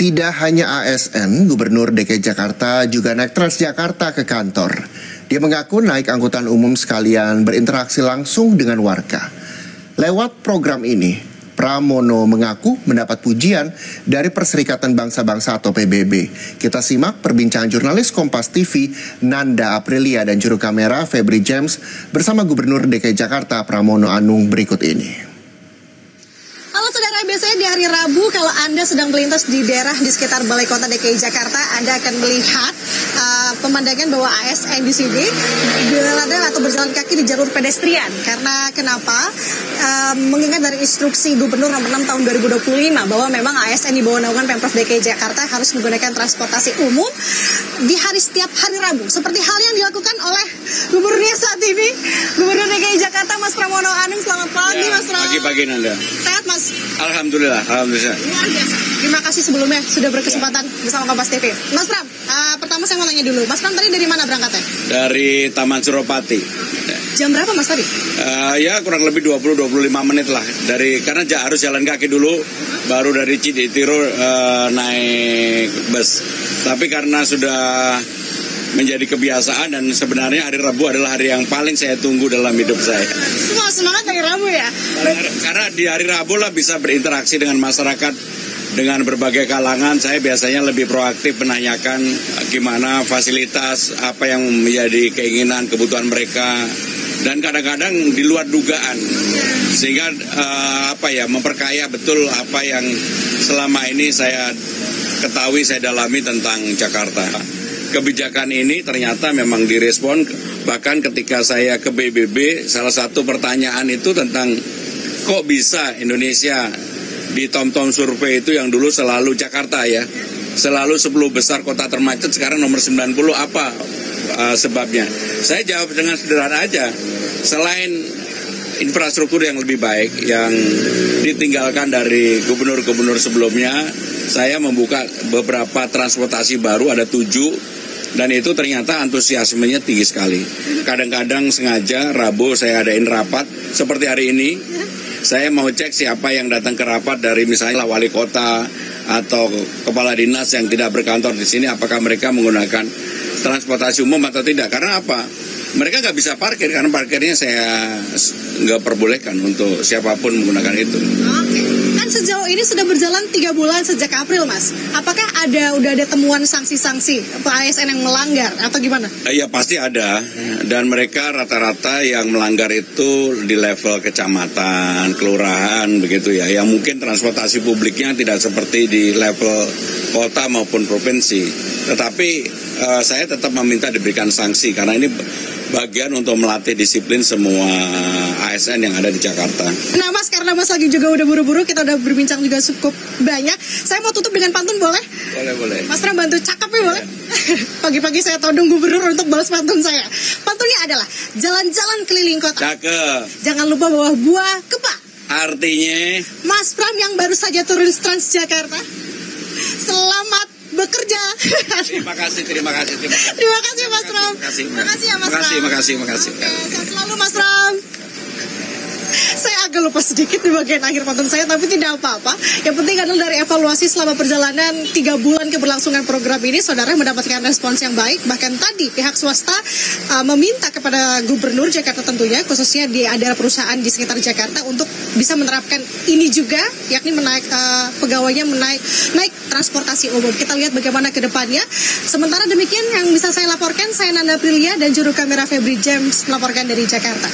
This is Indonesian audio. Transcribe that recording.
Tidak hanya ASN, Gubernur DKI Jakarta juga naik Transjakarta ke kantor. Dia mengaku naik angkutan umum sekalian berinteraksi langsung dengan warga. Lewat program ini, Pramono mengaku mendapat pujian dari Perserikatan Bangsa-Bangsa atau PBB. Kita simak perbincangan jurnalis Kompas TV Nanda Aprilia dan juru kamera Febri James bersama Gubernur DKI Jakarta Pramono Anung berikut ini. Halo saudara, biasanya di hari Rabu kalau Anda sedang melintas di daerah di sekitar Balai Kota DKI Jakarta, Anda akan melihat pemandangan bahwa ASN di sini berada atau berjalan kaki di jalur pedestrian. Karena kenapa? Mengingat dari instruksi Gubernur nomor 6 tahun 2025 bahwa memang ASN di bawah naungan Pemprov DKI Jakarta harus menggunakan transportasi umum di setiap hari Rabu. Seperti hal yang dilakukan oleh Gubernurnya saat ini, Gubernur DKI Jakarta Mas Pramono Anung. Selamat pagi Mas Pram. Pagi Nanda. Sehat Mas? Alhamdulillah. Luar biasa. Terima kasih sebelumnya sudah berkesempatan bersama Kompas TV. Mas Pram, pertama saya mau tanya dulu. Mas Pram tadi dari mana berangkatnya? Dari Taman Suropati. Jam berapa Mas tadi? Ya kurang lebih 20-25 menit lah. Karena harus jalan kaki dulu, baru dari Ciditiro naik bus. Tapi karena sudah menjadi kebiasaan dan sebenarnya hari Rabu adalah hari yang paling saya tunggu dalam hidup saya. Semua semangat hari Rabu ya? Karena di hari Rabu lah bisa berinteraksi dengan masyarakat dengan berbagai kalangan. Saya biasanya lebih proaktif menanyakan gimana fasilitas, apa yang menjadi keinginan, kebutuhan mereka. Dan kadang-kadang di luar dugaan. Sehingga memperkaya betul apa yang selama ini saya ketahui, saya dalami tentang Jakarta. Kebijakan ini ternyata memang direspon, bahkan ketika saya ke BBB, salah satu pertanyaan itu tentang kok bisa Indonesia di TomTom survei itu yang dulu selalu Jakarta ya, selalu 10 besar kota termacet, sekarang nomor 90, apa sebabnya? Saya jawab dengan sederhana aja, selain infrastruktur yang lebih baik yang ditinggalkan dari gubernur-gubernur sebelumnya, saya membuka beberapa transportasi baru, ada 7. Dan itu ternyata antusiasmenya tinggi sekali. Kadang-kadang sengaja Rabu saya adain rapat seperti hari ini. Saya mau cek siapa yang datang ke rapat dari misalnya wali kota atau kepala dinas yang tidak berkantor di sini. Apakah mereka menggunakan transportasi umum atau tidak? Karena apa? Mereka nggak bisa parkir karena parkirnya saya nggak perbolehkan untuk siapapun menggunakan itu. Oke. Kan sejauh ini sudah berjalan 3 bulan sejak April, Mas. Apakah udah ada temuan sanksi-sanksi ASN yang melanggar atau gimana? Iya pasti ada. Dan mereka rata-rata yang melanggar itu di level kecamatan, kelurahan begitu ya. Yang mungkin transportasi publiknya tidak seperti di level kota maupun provinsi. Tetapi saya tetap meminta diberikan sanksi karena ini bagian untuk melatih disiplin semua ASN yang ada di Jakarta. Nah Mas, karena Mas lagi juga udah buru-buru, kita udah berbincang juga cukup banyak. Saya mau tutup dengan pantun boleh? Boleh. Mas Pram bantu cakap ya boleh? Pagi-pagi saya todong gubernur untuk balas pantun saya. Pantunnya adalah jalan-jalan keliling kota. Cakep. Jangan lupa bawa buah kepa. Artinya? Mas Pram yang baru saja turun Transjakarta, selamat bekerja. Terima kasih Mas Pram. Terima kasih ya Mas Pram. Terima kasih. Oke, sehat selalu Mas Pram. Saya agak lupa sedikit di bagian akhir pantun saya, tapi tidak apa-apa. Yang penting adalah dari evaluasi selama perjalanan 3 bulan keberlangsungan program ini, saudara mendapatkan respons yang baik. Bahkan tadi pihak swasta meminta kepada Gubernur Jakarta tentunya, khususnya di ada perusahaan di sekitar Jakarta untuk bisa menerapkan ini juga, yakni pegawainya naik transportasi umum. Kita lihat bagaimana ke depannya. Sementara demikian yang bisa saya laporkan, saya Nanda Aprilia dan juru kamera Febri James melaporkan dari Jakarta.